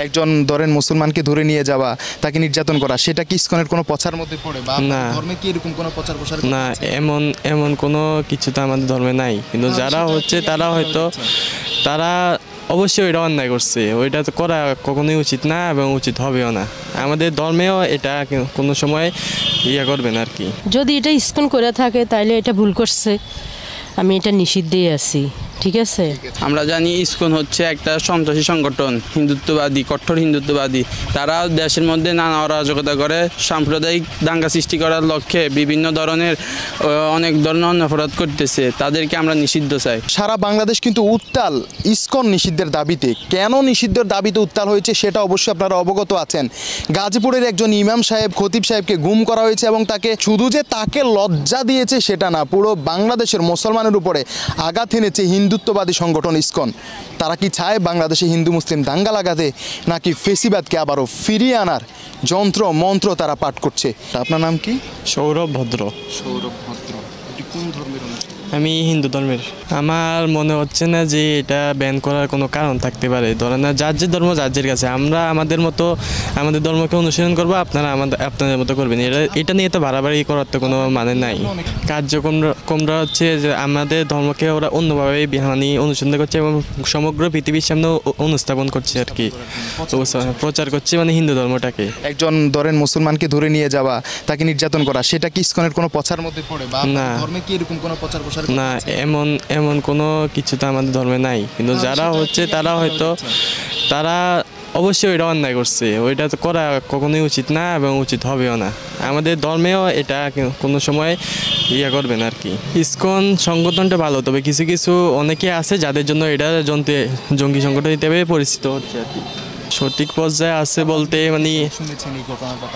একজন ধরেন মুসলমানকে ধরে নিয়ে যাওয়া, তাকে নির্যাতন করা, সেটা কি ইসকনের কোনো প্রচার মধ্যে পড়ে বা না। ধর্মে কি এরকম কোনো প্রচার প্রসার না, এমন এমন কোনো কিছু তো আমাদের ধর্মে নাই, কিন্তু যারা হচ্ছে তারা হয়তো তারা অবশ্যই ওইটা অন্যায় করছে, ওইটা তো করা কখনোই উচিত না এবং উচিত হবেও না। আমাদের ধর্মেও এটা কোনো সময় করবে না আর কি। যদি এটা ইসকন করে থাকে তাহলে এটা ভুল করছে, আমি এটা নিষিদ্ধেই আছি। ঠিক আছে, আমরা জানি ইসকন হচ্ছে একটা সন্ত্রাসী সংগঠন, হিন্দুত্ববাদী, কঠোর হিন্দুত্ববাদী। তারা দেশের মধ্যে নানা অরাজকতা করে, সাম্প্রদায়িক দাঙ্গা সৃষ্টি করার লক্ষ্যে বিভিন্ন ধরনের অনেক ধরনের অপরাধ করতেছে। তাদেরকে আমরা নিষিদ্ধ চাই। সারা বাংলাদেশ কিন্তু উত্তাল ইসকন নিষিদ্ধের দাবিতে। কেন নিষিদ্ধের দাবিতে উত্তাল হয়েছে সেটা অবশ্যই আপনারা অবগত আছেন। গাজীপুরের একজন ইমাম সাহেব, খতিব সাহেবকে গুম করা হয়েছে এবং শুধু যে তাকে লজ্জা দিয়েছে সেটা না, পুরো বাংলাদেশের মুসলমানের উপরে আঘাত এনেছে হিন্দুত্ববাদী সংগঠন ইসকন। তারা কি চায় বাংলাদেশে হিন্দু মুসলিম দাঙ্গা লাগাতে, নাকি ফেসিবাদকে আবারও ফিরিয়ে আনার যন্ত্র মন্ত্র তারা পাঠ করছে? আপনার নাম কি? সৌরভ ভদ্র। সৌরভ ভদ্র। এটি কোন ধর্মের অনুসারী? আমি হিন্দু ধর্মের। আমার মনে হচ্ছে না যে এটা ব্যান করার কোনো কারণ থাকতে পারে। ধরেন না, যার যে ধর্ম যার যার কাছে, আমরা আমাদের মতো আমাদের ধর্মকে অনুসরণ করবো, আপনারা আপনাদের মতো করবেন। এটা নিয়ে তো বাড়াবাড়ি করার তো কোনো মানে নাই। কার্যক্রমরা হচ্ছে যে আমাদের ধর্মকে ওরা অন্যভাবে অনুসন্ধান করছে এবং সমগ্র পৃথিবীর সামনে অনুস্থাপন করছে আর কি, প্রচার করছে মানে হিন্দু ধর্মটাকে। একজন ধরেন মুসলমানকে ধরে নিয়ে যাওয়া, তাকে নির্যাতন করা, সেটা কি ইসকনের কোনো প্রচার মধ্যে পড়ে বা ধর্মে কি এরকম কোনো প্রচার প্রসার? না, এমন কোনো কিছু তো আমাদের ধর্মে নাই, কিন্তু যারা হচ্ছে তারা হয়তো তারা অবশ্যই ওইটা অন্যায় করছে, ওইটা তো করা কখনোই উচিত না এবং উচিত হবেও না। আমাদের ধর্মেও এটা কোনো সময় করবে না আর কি। ইসকন সংগঠনটা ভালো, তবে কিছু কিছু অনেকে আছে যাদের জন্য এটা জঙ্গি সংগঠন হিসেবে পরিচিত হচ্ছে আর কি। সঠিক পর্যায়ে আছে বলতে মানে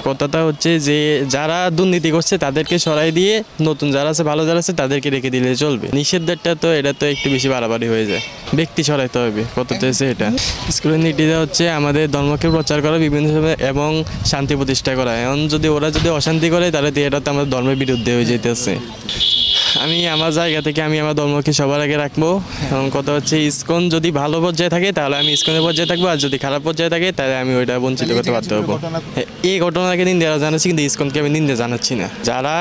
কথাটা হচ্ছে যে যারা দুর্নীতি করছে তাদেরকে সরাই দিয়ে নতুন যারা আছে, ভালো যারা আছে তাদেরকে রেখে দিলে চলবে। নিষেধটা তো এটা তো একটু বেশি বাড়াবাড়ি হয়ে যায়, ব্যক্তি সরাইতে হবে কথাটা হচ্ছে এটা। স্কুলের নীতিটা হচ্ছে আমাদের ধর্মকে প্রচার করা বিভিন্ন সময় এবং শান্তি প্রতিষ্ঠা করা। এখন ওরা যদি অশান্তি করে তাহলে এটা তো আমাদের ধর্মের বিরুদ্ধে হয়ে যেতেছে। আমি আমার জায়গা থেকে আমি আমার ধর্মকে সবার আগে রাখবো। এবং কথা হচ্ছে ইসকন যদি ভালো পর্যায়ে থাকে তাহলে আমি ইসকনের পর্যায়ে থাকবো, আর যদি খারাপ পর্যায়ে থাকে তাহলে আমি ওইটা বঞ্চিত করতে বাধ্য হবো। এই ঘটনাকে নিন্দা জানাচ্ছি, কিন্তু ইসকনকে আমি নিন্দা জানাচ্ছি না। যারা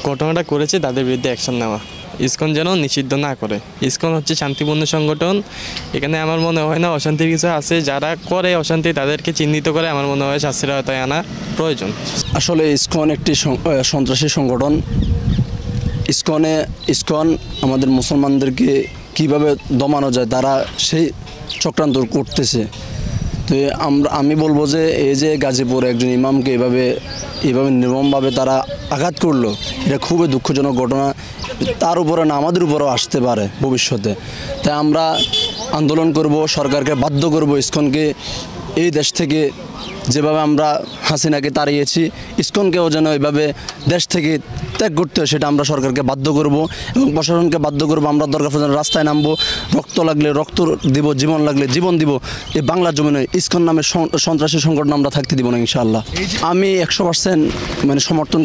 ঘটনাটা করেছে তাদের বিরুদ্ধে অ্যাকশন নেওয়া, ইসকন যেন নিষিদ্ধ না করে। ইসকন হচ্ছে শান্তিপূর্ণ সংগঠন, এখানে আমার মনে হয় না অশান্তির কিছু আছে। যারা করে অশান্তি তাদেরকে চিহ্নিত করে আমার মনে হয় শাস্তির আওতায় আনা প্রয়োজন। আসলে ইসকন একটি সন্ত্রাসী সংগঠন। ইসকন আমাদের মুসলমানদেরকে কিভাবে দমানো যায় তারা সেই চক্রান্ত করতেছে। তো আমি বলবো যে এই যে গাজীপুরে একজন ইমামকে এভাবে নির্মমভাবে তারা আঘাত করলো, এটা খুবই দুঃখজনক ঘটনা। তার উপরে না আমাদের উপরেও আসতে পারে ভবিষ্যতে। তাই আমরা আন্দোলন করব, সরকারকে বাধ্য করব ইসকনকে এই দেশ থেকে, যেভাবে আমরা হাসিনাকে তাড়িয়েছি ইসকনকেও যেন এইভাবে দেশ থেকে ত্যাগ করতে হয়, সেটা আমরা সরকারকে বাধ্য করব এবং প্রশাসনকে বাধ্য করব। আমরা দরকার পড়লে রাস্তায় নামবো, রক্ত লাগলে রক্ত দিব, জীবন লাগলে জীবন দিব। এই বাংলার জমিনে ইসকন নামে সন্ত্রাসী সংগঠন আমরা থাকতে দিব না ইনশাআল্লাহ। আমি 100% মানে সমর্থন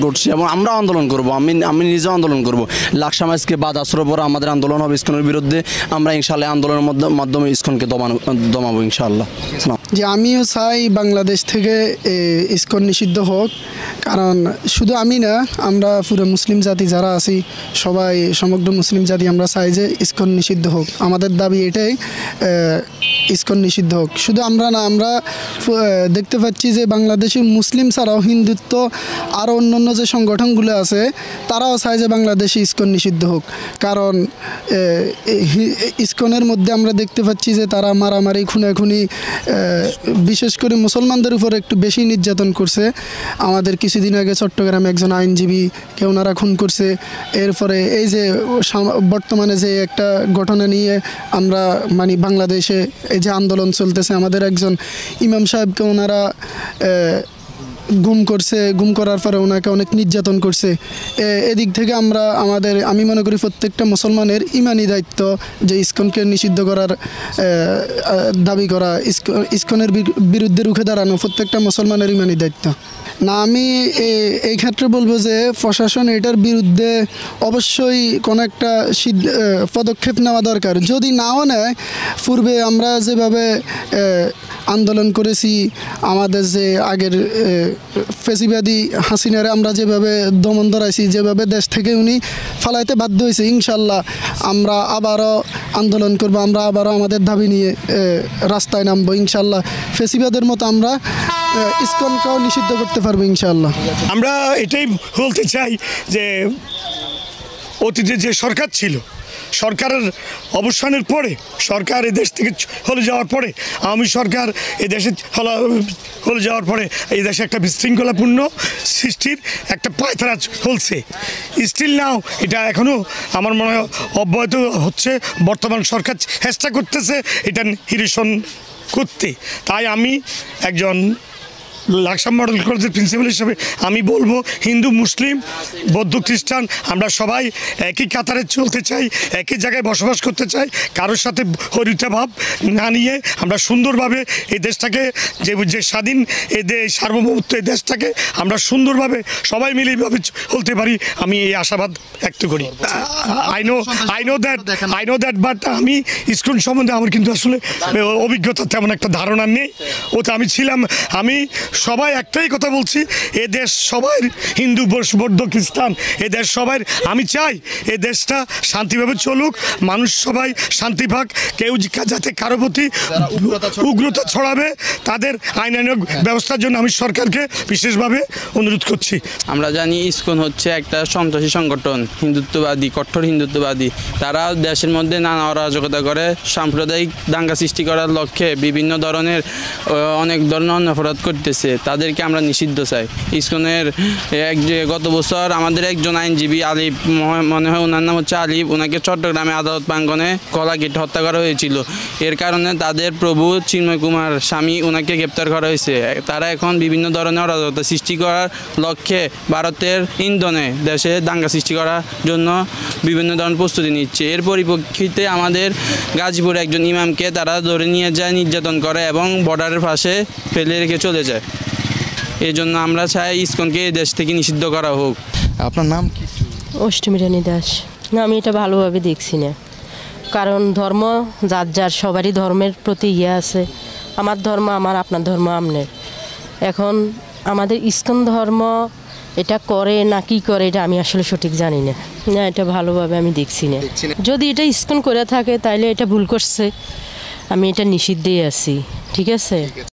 করছি এবং আমরা আন্দোলন করব। আমি নিজেও আন্দোলন করব। লাকসাম আজকে বাদ আসর পর আমাদের আন্দোলন হবে ইসকনের বিরুদ্ধে। আমরা ইনশাআল্লাহ আন্দোলনের মাধ্যমে ইসকনকে দমাবো ইনশাআল্লাহ। যে আমিও চাই বাংলাদেশ থেকে ইসকন নিষিদ্ধ হোক, কারণ শুধু আমি না, আমরা পুরো মুসলিম জাতি যারা আছি সবাই, সমগ্র মুসলিম জাতি আমরা চাই যে ইসকন নিষিদ্ধ হোক। আমাদের দাবি এটাই, ইসকন নিষিদ্ধ হোক। শুধু আমরা না, আমরা দেখতে পাচ্ছি যে বাংলাদেশি মুসলিম ছাড়াও হিন্দুত্ব আরও অন্যান্য যে সংগঠনগুলো আছে তারাও চায় যে বাংলাদেশে ইসকন নিষিদ্ধ হোক। কারণ ইসকনের মধ্যে আমরা দেখতে পাচ্ছি যে তারা মারামারি, খুনাখুনি, বিশেষ করে মুসলমানদের উপর একটু বেশি নির্যাতন করছে। আমাদের কিছুদিন আগে চট্টগ্রামে একজন আইনজীবীকে ওনারা খুন করছে। এরপরে এই যে বর্তমানে যে একটা ঘটনা নিয়ে আমরা মানে বাংলাদেশে এই যে আন্দোলন চলতেছে, আমাদের একজন ইমাম সাহেবকে ওনারা গুম করছে, গুম করার পরে ওনাকে অনেক নির্যাতন করছে। এদিক থেকে আমি মনে করি প্রত্যেকটা মুসলমানের ইমানি দায়িত্ব যে ইসকনকে নিষিদ্ধ করার দাবি করা, ইসকনের বিরুদ্ধে রুখে দাঁড়ানো প্রত্যেকটা মুসলমানের ইমানি দায়িত্ব। না, আমি এই ক্ষেত্রে বলবো যে প্রশাসন এটার বিরুদ্ধে অবশ্যই কোনো একটা পদক্ষেপ নেওয়া দরকার। যদি নাও নেয়, পূর্বে আমরা যেভাবে আন্দোলন করেছি, আমাদের যে আগের ফেসিবাদী হাসিনারে আমরা যেভাবে দমন ধরাইছি, যেভাবে দেশ থেকে উনি ফালাইতে বাধ্য হয়েছে, ইনশাল্লাহ আমরা আবারও আন্দোলন করবো, আমরা আবারও আমাদের দাবি নিয়ে রাস্তায় নামবো ইনশাল্লাহ। ফেসিবাদের মতো আমরা ইসকনকেও নিষিদ্ধ করতে পারবো ইনশাল্লাহ। আমরা এটাই বলতে চাই যে অতীতে যে সরকার ছিল, সরকারের অবসানের পরে, সরকার এ দেশ থেকে চলে যাওয়ার পরে, আওয়ামী সরকার এ দেশে চলে যাওয়ার পরে এই দেশে একটা বিশৃঙ্খলাপূর্ণ সৃষ্টির একটা পায়তারা চলছে। স্টিল নাও এটা এখনও আমার মনে হয় অব্যাহত হচ্ছে। বর্তমান সরকার চেষ্টা করতেছে এটা নিরসন করতে। তাই আমি একজন লাকসাম মডেল কলেজের প্রিন্সিপাল হিসেবে আমি বলবো, হিন্দু, মুসলিম, বৌদ্ধ, খ্রিস্টান আমরা সবাই একই কাতারে চলতে চাই, একই জায়গায় বসবাস করতে চাই। কারোর সাথে হরিতাভাব না নিয়ে আমরা সুন্দরভাবে এই দেশটাকে যে স্বাধীন সার্বভৌমত্ব এই দেশটাকে আমরা সুন্দরভাবে সবাই মিলেভাবে চলতে পারি, আমি এই আশাবাদ ব্যক্ত করি। আই নো দ্যাট বাট আমি ইসকন সম্বন্ধে আমার কিন্তু আসলে অভিজ্ঞতা তেমন একটা ধারণা নেই। ওতে আমি ছিলাম। আমি সবাই একটাই কথা বলছি, এ দেশ সবাই, হিন্দু, বৌদ্ধ, খ্রিস্টান, এ দেশ সবাই। আমি চাই এ দেশটা শান্তিভাবে চলুক, মানুষ সবাই শান্তি পাক, কেউ যাতে কারো প্রতি উগ্রতা ছড়াবে তাদের আইনানুগ ব্যবস্থার জন্য আমি সরকারকে বিশেষভাবে অনুরোধ করছি। আমরা জানি ইসকন হচ্ছে একটা সন্ত্রাসী সংগঠন, হিন্দুত্ববাদী, কঠোর হিন্দুত্ববাদী। তারা দেশের মধ্যে নানা অরাজকতা করে সাম্প্রদায়িক দাঙ্গা সৃষ্টি করার লক্ষ্যে বিভিন্ন ধরনের অনেক ধরনের অপরাধ করতেছে। তাদেরকে আমরা নিষিদ্ধ চাই। ইসকনের গত বছর আমাদের একজন আইনজীবী আলিফ, মনে হয় ওনার নাম হচ্ছে আলিফ, ওনাকে চট্টগ্রামে আদালত প্রাঙ্গণে কলা কেটে হত্যা করা হয়েছিল। এর কারণে তাদের প্রভু চিন্ময় কুমার স্বামী ওনাকে গ্রেপ্তার করা হয়েছে। তারা এখন বিভিন্ন ধরনের অরাজকতা সৃষ্টি করার লক্ষ্যে ভারতের ইন্ধনে দেশে দাঙ্গা সৃষ্টি করার জন্য বিভিন্ন ধরনের প্রস্তুতি নিচ্ছে। এর পরিপ্রেক্ষিতে আমাদের গাজীপুরে একজন ইমামকে তারা ধরে নিয়ে যায়, নির্যাতন করে এবং বর্ডারের পাশে ফেলে রেখে চলে যায়। এই জন্য আমরা চাই ইসকনকে এই দেশ থেকে নিষিদ্ধ করা হোক। আপনার নাম কি? অষ্টমী রানী দাস। না, আমি এটা ভালোভাবে দেখছি না, কারণ ধর্ম যার যার, সবারই ধর্মের প্রতি আছে। আমার ধর্ম আমার, আপনার ধর্ম আপনার। এখন আমাদের ইসকন ধর্ম এটা করে না কি করে এটা আমি আসলে সঠিক জানি না। না, এটা ভালোভাবে আমি দেখছি না। যদি এটা ইসকন করে থাকে তাহলে এটা ভুল করছে, আমি এটা নিষিদ্ধেই আছি। ঠিক আছে।